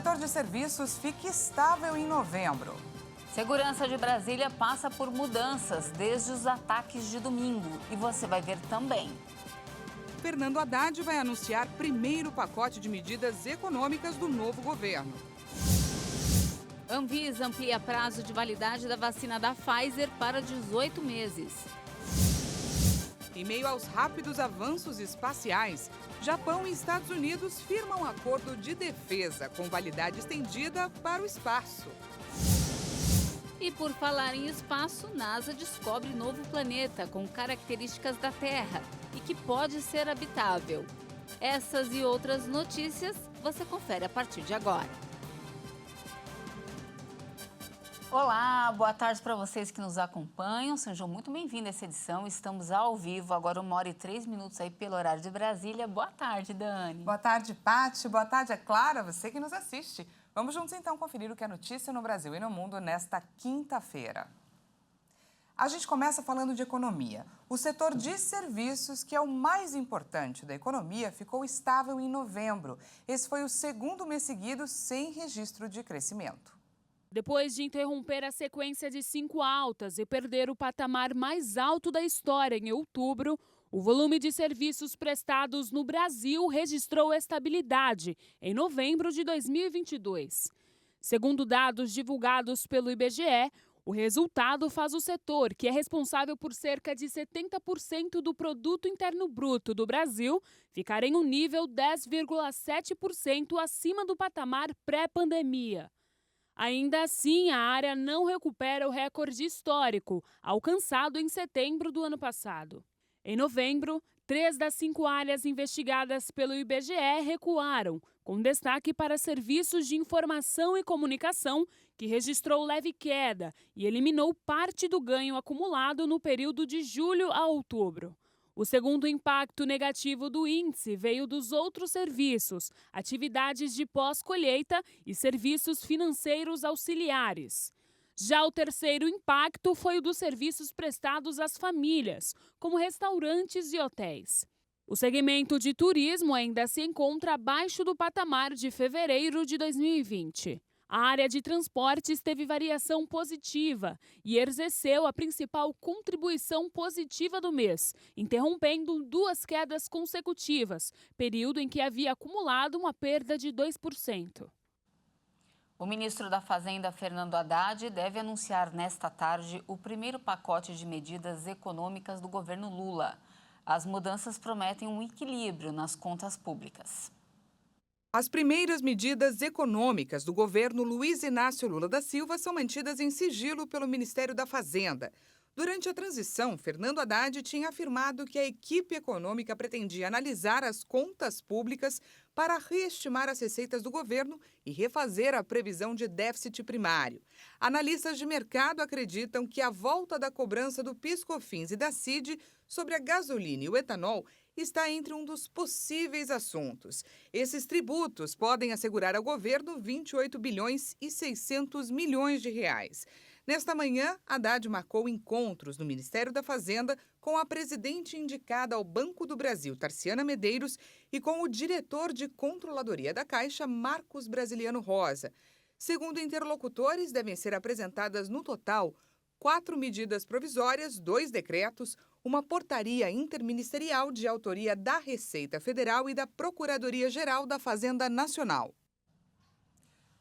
setor de serviços fica estável em novembro. Segurança de Brasília passa por mudanças desde os ataques de domingo. E você vai ver também. Fernando Haddad vai anunciar primeiro pacote de medidas econômicas do novo governo. Anvisa amplia prazo de validade da vacina da Pfizer para 18 meses. Em meio aos rápidos avanços espaciais, Japão e Estados Unidos firmam acordo de defesa com validade estendida para o espaço. E por falar em espaço, NASA descobre novo planeta com características da Terra e que pode ser habitável. Essas e outras notícias você confere a partir de agora. Olá, boa tarde para vocês que nos acompanham. Sejam muito bem-vindos a essa edição. Estamos ao vivo, agora 1h03 aí pelo horário de Brasília. Boa tarde, Dani. Boa tarde, Pati. Boa tarde, é Clara, você que nos assiste. Vamos juntos então conferir o que é notícia no Brasil e no mundo nesta quinta-feira. A gente começa falando de economia. O setor de serviços, que é o mais importante da economia, ficou estável em novembro. Esse foi o segundo mês seguido sem registro de crescimento. Depois de interromper a sequência de 5 altas e perder o patamar mais alto da história em outubro, o volume de serviços prestados no Brasil registrou estabilidade em novembro de 2022. Segundo dados divulgados pelo IBGE, o resultado faz o setor, que é responsável por cerca de 70% do Produto Interno Bruto do Brasil, ficar em um nível 10,7% acima do patamar pré-pandemia. Ainda assim, a área não recupera o recorde histórico, alcançado em setembro do ano passado. Em novembro, 3 das 5 áreas investigadas pelo IBGE recuaram, com destaque para serviços de informação e comunicação, que registrou leve queda e eliminou parte do ganho acumulado no período de julho a outubro. O segundo impacto negativo do índice veio dos outros serviços, atividades de pós-colheita e serviços financeiros auxiliares. Já o terceiro impacto foi o dos serviços prestados às famílias, como restaurantes e hotéis. O segmento de turismo ainda se encontra abaixo do patamar de fevereiro de 2020. A área de transportes teve variação positiva e exerceu a principal contribuição positiva do mês, interrompendo 2 quedas consecutivas, período em que havia acumulado uma perda de 2%. O ministro da Fazenda, Fernando Haddad, deve anunciar nesta tarde o primeiro pacote de medidas econômicas do governo Lula. As mudanças prometem um equilíbrio nas contas públicas. As primeiras medidas econômicas do governo Luiz Inácio Lula da Silva são mantidas em sigilo pelo Ministério da Fazenda. Durante a transição, Fernando Haddad tinha afirmado que a equipe econômica pretendia analisar as contas públicas para reestimar as receitas do governo e refazer a previsão de déficit primário. Analistas de mercado acreditam que a volta da cobrança do PIS/COFINS e da CID sobre a gasolina e o etanol está entre um dos possíveis assuntos. Esses tributos podem assegurar ao governo 28 bilhões e 600 milhões de reais. Nesta manhã, Haddad marcou encontros no Ministério da Fazenda com a presidente indicada ao Banco do Brasil, Tarciana Medeiros, e com o diretor de Controladoria da Caixa, Marcos Brasiliano Rosa. Segundo interlocutores, devem ser apresentadas no total 4 medidas provisórias, 2 decretos, uma portaria interministerial de autoria da Receita Federal e da Procuradoria-Geral da Fazenda Nacional.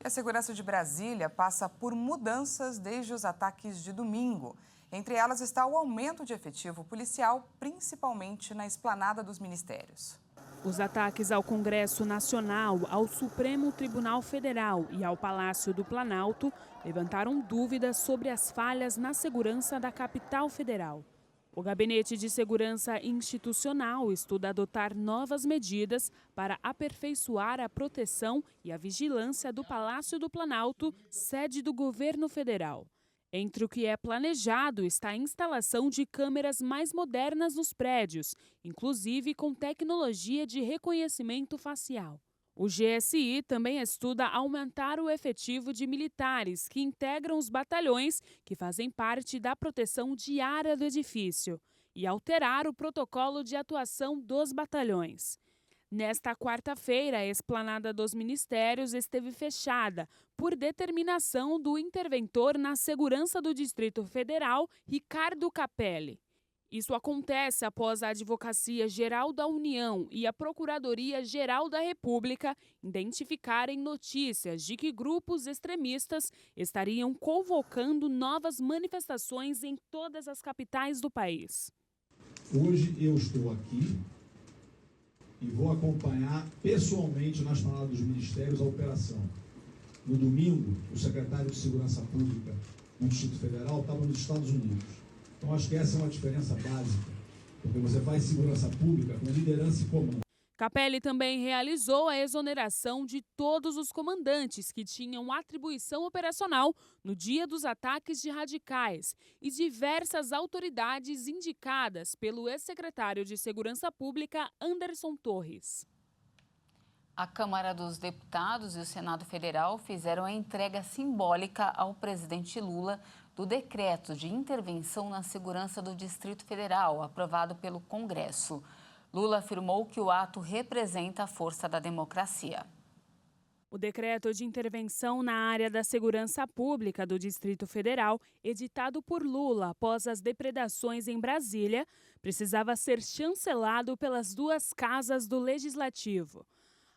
A segurança de Brasília passa por mudanças desde os ataques de domingo. Entre elas está o aumento de efetivo policial, principalmente na esplanada dos ministérios. Os ataques ao Congresso Nacional, ao Supremo Tribunal Federal e ao Palácio do Planalto levantaram dúvidas sobre as falhas na segurança da capital federal. O Gabinete de Segurança Institucional estuda adotar novas medidas para aperfeiçoar a proteção e a vigilância do Palácio do Planalto, sede do governo federal. Entre o que é planejado está a instalação de câmeras mais modernas nos prédios, inclusive com tecnologia de reconhecimento facial. O GSI também estuda aumentar o efetivo de militares que integram os batalhões que fazem parte da proteção diária do edifício e alterar o protocolo de atuação dos batalhões. Nesta quarta-feira, a esplanada dos ministérios esteve fechada por determinação do interventor na segurança do Distrito Federal, Ricardo Capelli. Isso acontece após a Advocacia Geral da União e a Procuradoria Geral da República identificarem notícias de que grupos extremistas estariam convocando novas manifestações em todas as capitais do país. Hoje eu estou aqui e vou acompanhar pessoalmente na esplanada dos ministérios a operação. No domingo, o secretário de Segurança Pública do Distrito Federal estava nos Estados Unidos. Então, acho que essa é uma diferença básica, porque você faz segurança pública com liderança em comum. Capelli também realizou a exoneração de todos os comandantes que tinham atribuição operacional no dia dos ataques de radicais e diversas autoridades indicadas pelo ex-secretário de Segurança Pública, Anderson Torres. A Câmara dos Deputados e o Senado Federal fizeram a entrega simbólica ao presidente Lula do decreto de intervenção na segurança do Distrito Federal, aprovado pelo Congresso. Lula afirmou que o ato representa a força da democracia. O decreto de intervenção na área da segurança pública do Distrito Federal, editado por Lula após as depredações em Brasília, precisava ser chancelado pelas duas casas do Legislativo.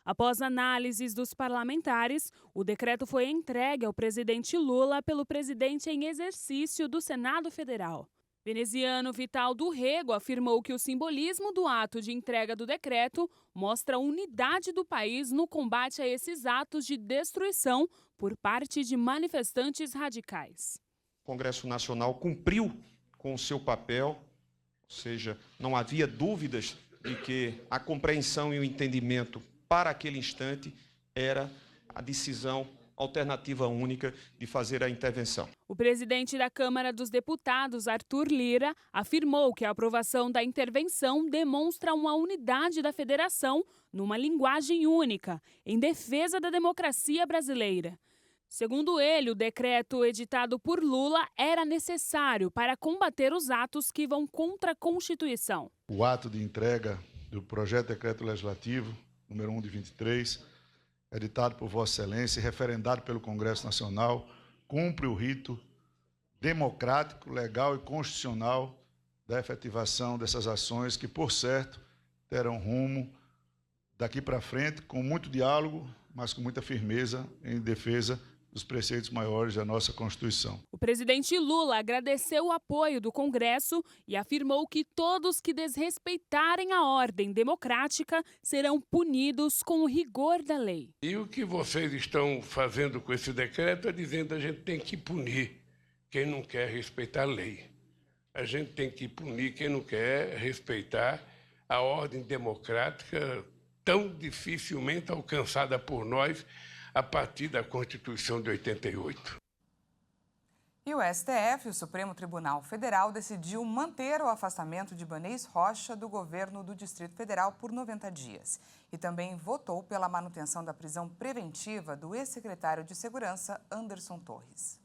Após análises dos parlamentares, o decreto foi entregue ao presidente Lula pelo presidente em exercício do Senado Federal. Veneziano Vital do Rego afirmou que o simbolismo do ato de entrega do decreto mostra a unidade do país no combate a esses atos de destruição por parte de manifestantes radicais. O Congresso Nacional cumpriu com o seu papel, ou seja, não havia dúvidas de que a compreensão e o entendimento para aquele instante era a decisão alternativa única de fazer a intervenção. O presidente da Câmara dos Deputados, Arthur Lira, afirmou que a aprovação da intervenção demonstra uma unidade da federação numa linguagem única, em defesa da democracia brasileira. Segundo ele, o decreto editado por Lula era necessário para combater os atos que vão contra a Constituição. O ato de entrega do projeto de decreto legislativo número 1 de 23, editado por Vossa Excelência e referendado pelo Congresso Nacional, cumpre o rito democrático, legal e constitucional da efetivação dessas ações que, por certo, terão rumo daqui para frente com muito diálogo, mas com muita firmeza em defesa dos preceitos maiores da nossa Constituição. O presidente Lula agradeceu o apoio do Congresso e afirmou que todos que desrespeitarem a ordem democrática serão punidos com o rigor da lei. E o que vocês estão fazendo com esse decreto é dizendo que a gente tem que punir quem não quer respeitar a lei. A gente tem que punir quem não quer respeitar a ordem democrática tão dificilmente alcançada por nós a partir da Constituição de 88. E o STF, o Supremo Tribunal Federal, decidiu manter o afastamento de Ibanez Rocha do governo do Distrito Federal por 90 dias. E também votou pela manutenção da prisão preventiva do ex-secretário de Segurança, Anderson Torres.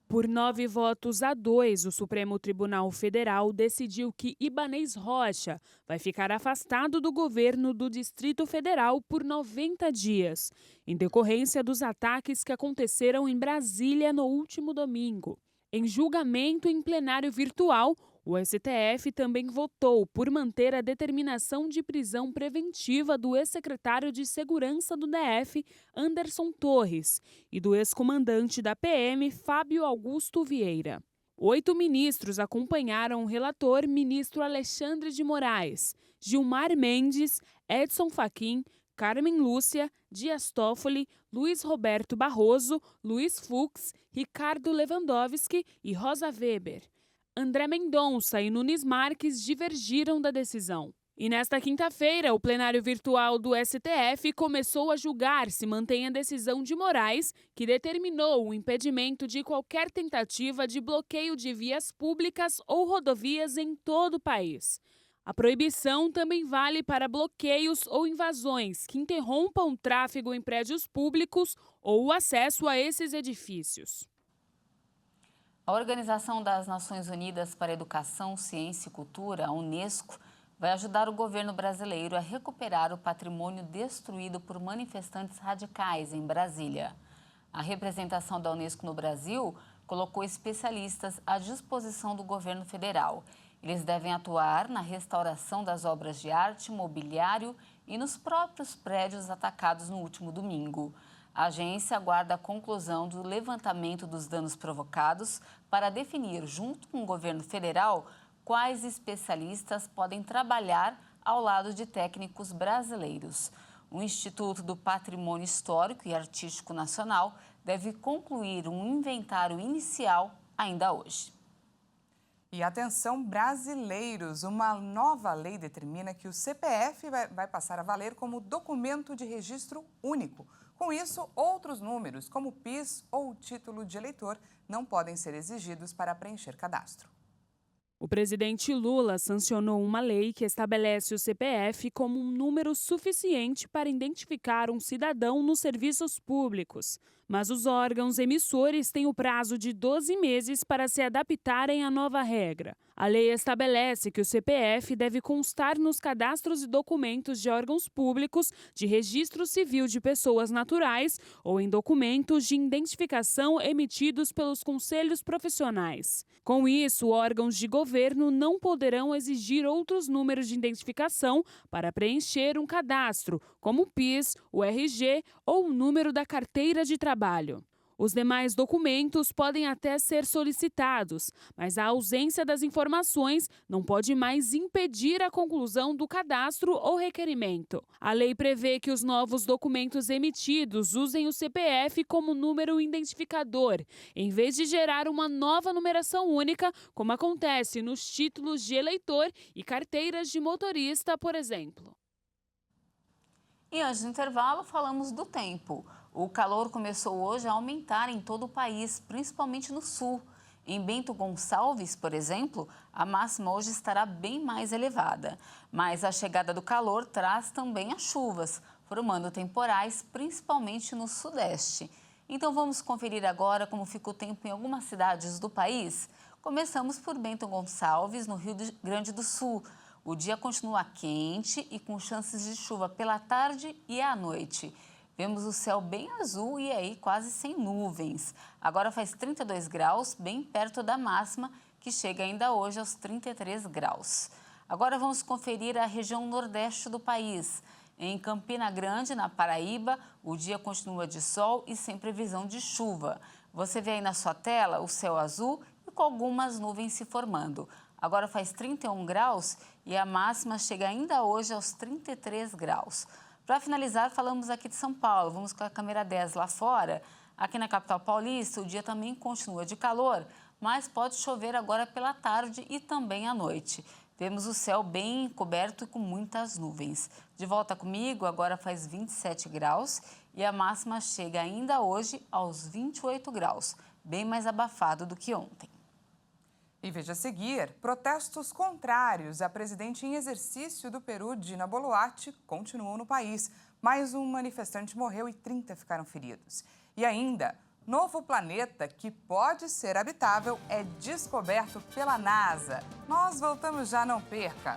Por 9 votos a 2, o Supremo Tribunal Federal decidiu que Ibanez Rocha vai ficar afastado do governo do Distrito Federal por 90 dias, em decorrência dos ataques que aconteceram em Brasília no último domingo. Em julgamento em plenário virtual, o STF também votou por manter a determinação de prisão preventiva do ex-secretário de Segurança do DF, Anderson Torres, e do ex-comandante da PM, Fábio Augusto Vieira. 8 ministros acompanharam o relator, ministro Alexandre de Moraes, Gilmar Mendes, Edson Fachin, Carmen Lúcia, Dias Toffoli, Luiz Roberto Barroso, Luiz Fux, Ricardo Lewandowski e Rosa Weber. André Mendonça e Nunes Marques divergiram da decisão. E nesta quinta-feira, o plenário virtual do STF começou a julgar se mantém a decisão de Moraes, que determinou o impedimento de qualquer tentativa de bloqueio de vias públicas ou rodovias em todo o país. A proibição também vale para bloqueios ou invasões que interrompam o tráfego em prédios públicos ou o acesso a esses edifícios. A Organização das Nações Unidas para a Educação, Ciência e Cultura, a Unesco, vai ajudar o governo brasileiro a recuperar o patrimônio destruído por manifestantes radicais em Brasília. A representação da Unesco no Brasil colocou especialistas à disposição do governo federal. Eles devem atuar na restauração das obras de arte, mobiliário e nos próprios prédios atacados no último domingo. A agência aguarda a conclusão do levantamento dos danos provocados para definir, junto com o governo federal, quais especialistas podem trabalhar ao lado de técnicos brasileiros. O Instituto do Patrimônio Histórico e Artístico Nacional deve concluir um inventário inicial ainda hoje. E atenção, brasileiros, uma nova lei determina que o CPF vai passar a valer como documento de registro único. Com isso, outros números, como o PIS ou o título de eleitor, não podem ser exigidos para preencher cadastro. O presidente Lula sancionou uma lei que estabelece o CPF como um número suficiente para identificar um cidadão nos serviços públicos. Mas os órgãos emissores têm o prazo de 12 meses para se adaptarem à nova regra. A lei estabelece que o CPF deve constar nos cadastros e documentos de órgãos públicos, de registro civil de pessoas naturais ou em documentos de identificação emitidos pelos conselhos profissionais. Com isso, órgãos de governo não poderão exigir outros números de identificação para preencher um cadastro, como o PIS, o RG ou o número da carteira de trabalho. Os demais documentos podem até ser solicitados, mas a ausência das informações não pode mais impedir a conclusão do cadastro ou requerimento. A lei prevê que os novos documentos emitidos usem o CPF como número identificador, em vez de gerar uma nova numeração única, como acontece nos títulos de eleitor e carteiras de motorista, por exemplo. E antes do intervalo, falamos do tempo. O calor começou hoje a aumentar em todo o país, principalmente no sul. Em Bento Gonçalves, por exemplo, a máxima hoje estará bem mais elevada. Mas a chegada do calor traz também as chuvas, formando temporais, principalmente no sudeste. Então vamos conferir agora como fica o tempo em algumas cidades do país. Começamos por Bento Gonçalves, no Rio Grande do Sul. O dia continua quente e com chances de chuva pela tarde e à noite. Vemos o céu bem azul e aí quase sem nuvens. Agora faz 32 graus, bem perto da máxima, que chega ainda hoje aos 33 graus. Agora vamos conferir a região nordeste do país. Em Campina Grande, na Paraíba, o dia continua de sol e sem previsão de chuva. Você vê aí na sua tela o céu azul e com algumas nuvens se formando. Agora faz 31 graus e a máxima chega ainda hoje aos 33 graus. Para finalizar, falamos aqui de São Paulo. Vamos com a câmera 10 lá fora. Aqui na capital paulista, o dia também continua de calor, mas pode chover agora pela tarde e também à noite. Vemos o céu bem coberto e com muitas nuvens. De volta comigo, agora faz 27 graus e a máxima chega ainda hoje aos 28 graus, bem mais abafado do que ontem. E veja a seguir, protestos contrários à presidente em exercício do Peru, Dina Boluarte, continuam no país. Mais um manifestante morreu e 30 ficaram feridos. E ainda, novo planeta que pode ser habitável é descoberto pela NASA. Nós voltamos já, não perca!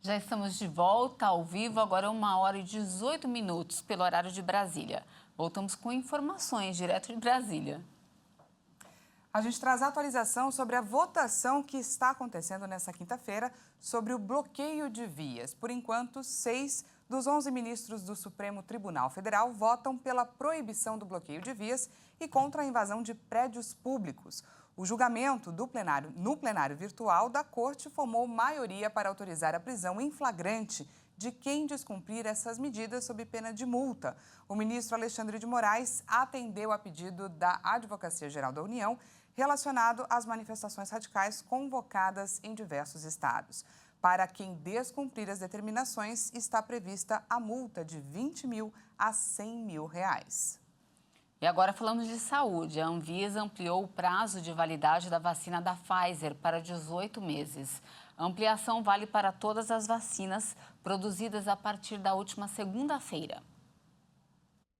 Já estamos de volta ao vivo, agora 1h18 pelo horário de Brasília. Voltamos com informações direto de Brasília. A gente traz a atualização sobre a votação que está acontecendo nesta quinta-feira sobre o bloqueio de vias. Por enquanto, 6 dos 11 ministros do Supremo Tribunal Federal votam pela proibição do bloqueio de vias e contra a invasão de prédios públicos. O julgamento no plenário virtual da Corte formou maioria para autorizar a prisão em flagrante de quem descumprir essas medidas sob pena de multa. O ministro Alexandre de Moraes atendeu a pedido da Advocacia Geral da União relacionado às manifestações radicais convocadas em diversos estados. Para quem descumprir as determinações, está prevista a multa de R$ 20 mil a R$ 100 mil. E agora falando de saúde, a Anvisa ampliou o prazo de validade da vacina da Pfizer para 18 meses. A ampliação vale para todas as vacinas produzidas a partir da última segunda-feira.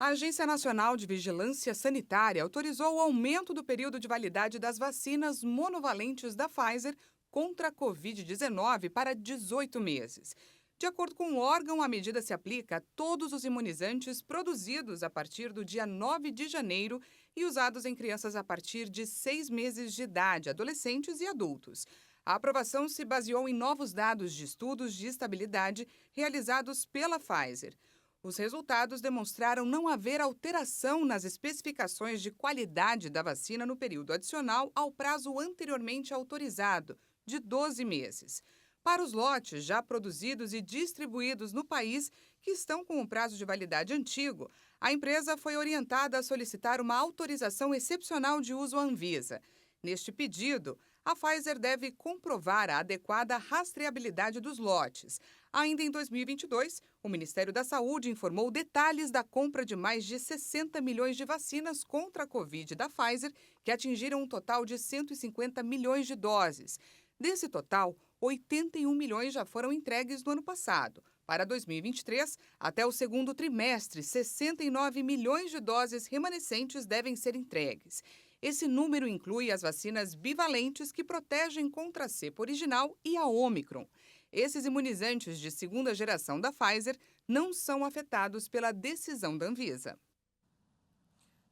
A Agência Nacional de Vigilância Sanitária autorizou o aumento do período de validade das vacinas monovalentes da Pfizer contra a Covid-19 para 18 meses. De acordo com o órgão, a medida se aplica a todos os imunizantes produzidos a partir do dia 9 de janeiro e usados em crianças a partir de 6 meses de idade, adolescentes e adultos. A aprovação se baseou em novos dados de estudos de estabilidade realizados pela Pfizer. Os resultados demonstraram não haver alteração nas especificações de qualidade da vacina no período adicional ao prazo anteriormente autorizado, de 12 meses. Para os lotes já produzidos e distribuídos no país, que estão com o prazo de validade antigo, a empresa foi orientada a solicitar uma autorização excepcional de uso à Anvisa. Neste pedido, a Pfizer deve comprovar a adequada rastreabilidade dos lotes. Ainda em 2022, o Ministério da Saúde informou detalhes da compra de mais de 60 milhões de vacinas contra a Covid da Pfizer, que atingiram um total de 150 milhões de doses. Desse total, 81 milhões já foram entregues no ano passado. Para 2023, até o segundo trimestre, 69 milhões de doses remanescentes devem ser entregues. Esse número inclui as vacinas bivalentes que protegem contra a cepa original e a Ômicron. Esses imunizantes de segunda geração da Pfizer não são afetados pela decisão da Anvisa.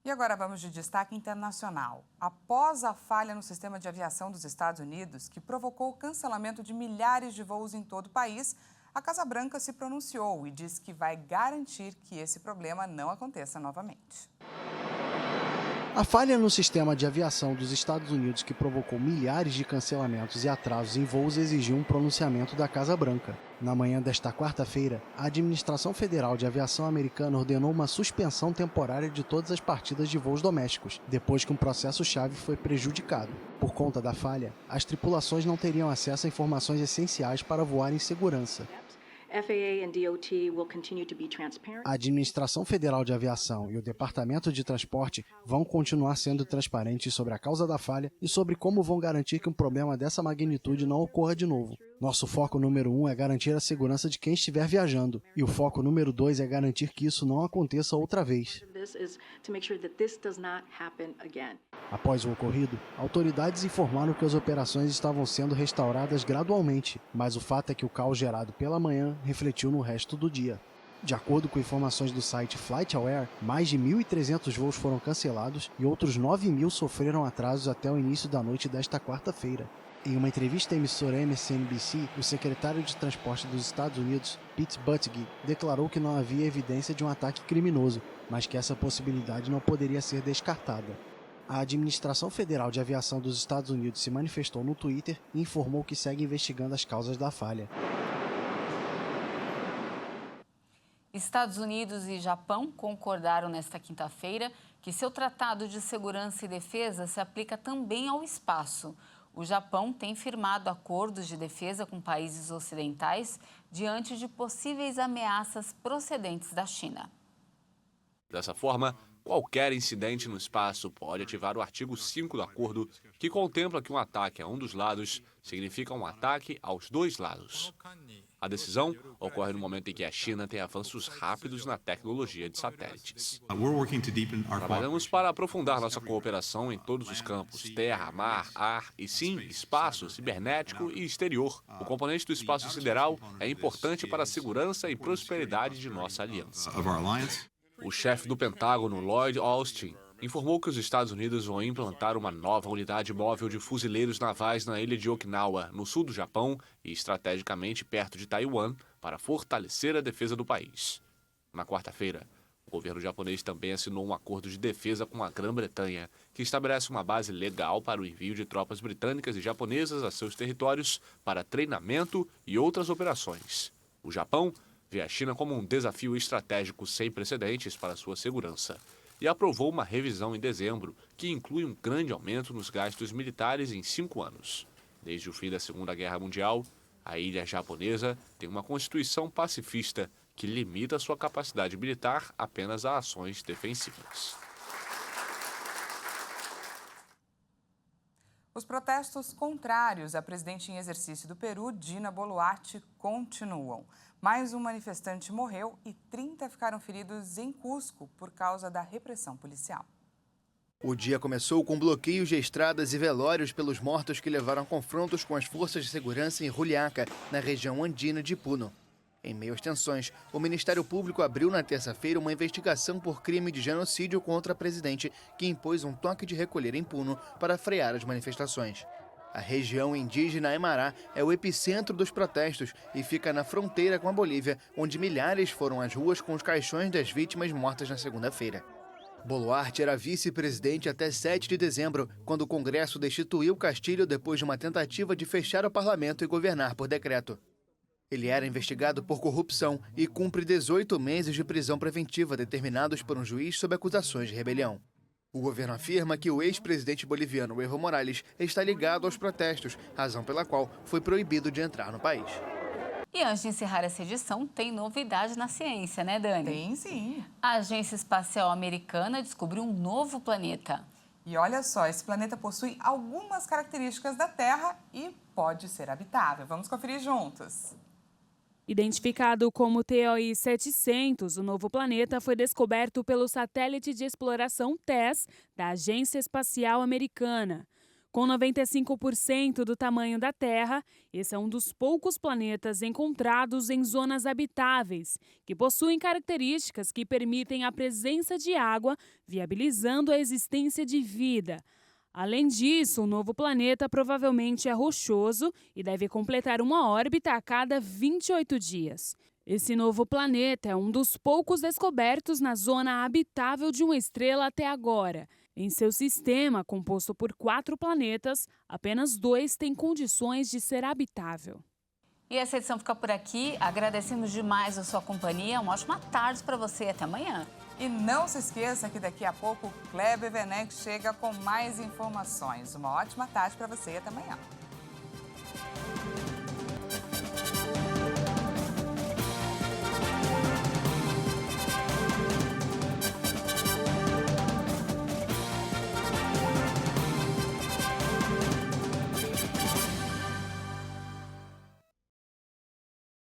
E agora vamos de destaque internacional. Após a falha no sistema de aviação dos Estados Unidos, que provocou o cancelamento de milhares de voos em todo o país, a Casa Branca se pronunciou e disse que vai garantir que esse problema não aconteça novamente. A falha no sistema de aviação dos Estados Unidos, que provocou milhares de cancelamentos e atrasos em voos, exigiu um pronunciamento da Casa Branca. Na manhã desta quarta-feira, a Administração Federal de Aviação Americana ordenou uma suspensão temporária de todas as partidas de voos domésticos, depois que um processo-chave foi prejudicado. Por conta da falha, as tripulações não teriam acesso a informações essenciais para voar em segurança. A Administração Federal de Aviação e o Departamento de Transporte vão continuar sendo transparentes sobre a causa da falha e sobre como vão garantir que um problema dessa magnitude não ocorra de novo. Nosso foco número 1 é garantir a segurança de quem estiver viajando, e o foco número 2 é garantir que isso não aconteça outra vez. Após o ocorrido, autoridades informaram que as operações estavam sendo restauradas gradualmente, mas o fato é que o caos gerado pela manhã refletiu no resto do dia. De acordo com informações do site FlightAware, mais de 1.300 voos foram cancelados e outros 9.000 sofreram atrasos até o início da noite desta quarta-feira. Em uma entrevista à emissora MSNBC, o secretário de Transporte dos Estados Unidos, Pete Buttigieg, declarou que não havia evidência de um ataque criminoso, mas que essa possibilidade não poderia ser descartada. A Administração Federal de Aviação dos Estados Unidos se manifestou no Twitter e informou que segue investigando as causas da falha. Estados Unidos e Japão concordaram nesta quinta-feira que seu Tratado de Segurança e Defesa se aplica também ao espaço. O Japão tem firmado acordos de defesa com países ocidentais diante de possíveis ameaças procedentes da China. Dessa forma, qualquer incidente no espaço pode ativar o artigo 5 do acordo, que contempla que um ataque a um dos lados significa um ataque aos dois lados. A decisão ocorre no momento em que a China tem avanços rápidos na tecnologia de satélites. Trabalhamos para aprofundar nossa cooperação em todos os campos: terra, mar, ar e, sim, espaço, cibernético e exterior. O componente do espaço sideral é importante para a segurança e prosperidade de nossa aliança. O chefe do Pentágono, Lloyd Austin, informou que os Estados Unidos vão implantar uma nova unidade móvel de fuzileiros navais na ilha de Okinawa, no sul do Japão e estrategicamente perto de Taiwan, para fortalecer a defesa do país. Na quarta-feira, o governo japonês também assinou um acordo de defesa com a Grã-Bretanha, que estabelece uma base legal para o envio de tropas britânicas e japonesas a seus territórios para treinamento e outras operações. O Japão vê a China como um desafio estratégico sem precedentes para sua segurança e aprovou uma revisão em dezembro que inclui um grande aumento nos gastos militares em 5 anos. Desde o fim da Segunda Guerra Mundial, a ilha japonesa tem uma constituição pacifista que limita sua capacidade militar apenas a ações defensivas. Os protestos contrários à presidente em exercício do Peru, Dina Boluarte, continuam. Mais um manifestante morreu e 30 ficaram feridos em Cusco por causa da repressão policial. O dia começou com bloqueios de estradas e velórios pelos mortos que levaram a confrontos com as forças de segurança em Juliaca, na região andina de Puno. Em meio às tensões, o Ministério Público abriu na terça-feira uma investigação por crime de genocídio contra a presidente, que impôs um toque de recolher em Puno para frear as manifestações. A região indígena Aymara é o epicentro dos protestos e fica na fronteira com a Bolívia, onde milhares foram às ruas com os caixões das vítimas mortas na segunda-feira. Boluarte era vice-presidente até 7 de dezembro, quando o Congresso destituiu Castilho depois de uma tentativa de fechar o parlamento e governar por decreto. Ele era investigado por corrupção e cumpre 18 meses de prisão preventiva determinados por um juiz sob acusações de rebelião. O governo afirma que o ex-presidente boliviano Evo Morales está ligado aos protestos, razão pela qual foi proibido de entrar no país. E antes de encerrar essa edição, tem novidade na ciência, né, Dani? Tem sim. A Agência Espacial Americana descobriu um novo planeta. E olha só, esse planeta possui algumas características da Terra e pode ser habitável. Vamos conferir juntos. Identificado como TOI 700, o novo planeta foi descoberto pelo satélite de exploração TESS da Agência Espacial Americana. Com 95% do tamanho da Terra, esse é um dos poucos planetas encontrados em zonas habitáveis, que possuem características que permitem a presença de água, viabilizando a existência de vida. Além disso, o novo planeta provavelmente é rochoso e deve completar uma órbita a cada 28 dias. Esse novo planeta é um dos poucos descobertos na zona habitável de uma estrela até agora. Em seu sistema, composto por 4 planetas, apenas 2 têm condições de ser habitável. E essa edição fica por aqui. Agradecemos demais a sua companhia. Uma ótima tarde para você e até amanhã. E não se esqueça que daqui a pouco o Kleber Werneck chega com mais informações. Uma ótima tarde para você e até amanhã.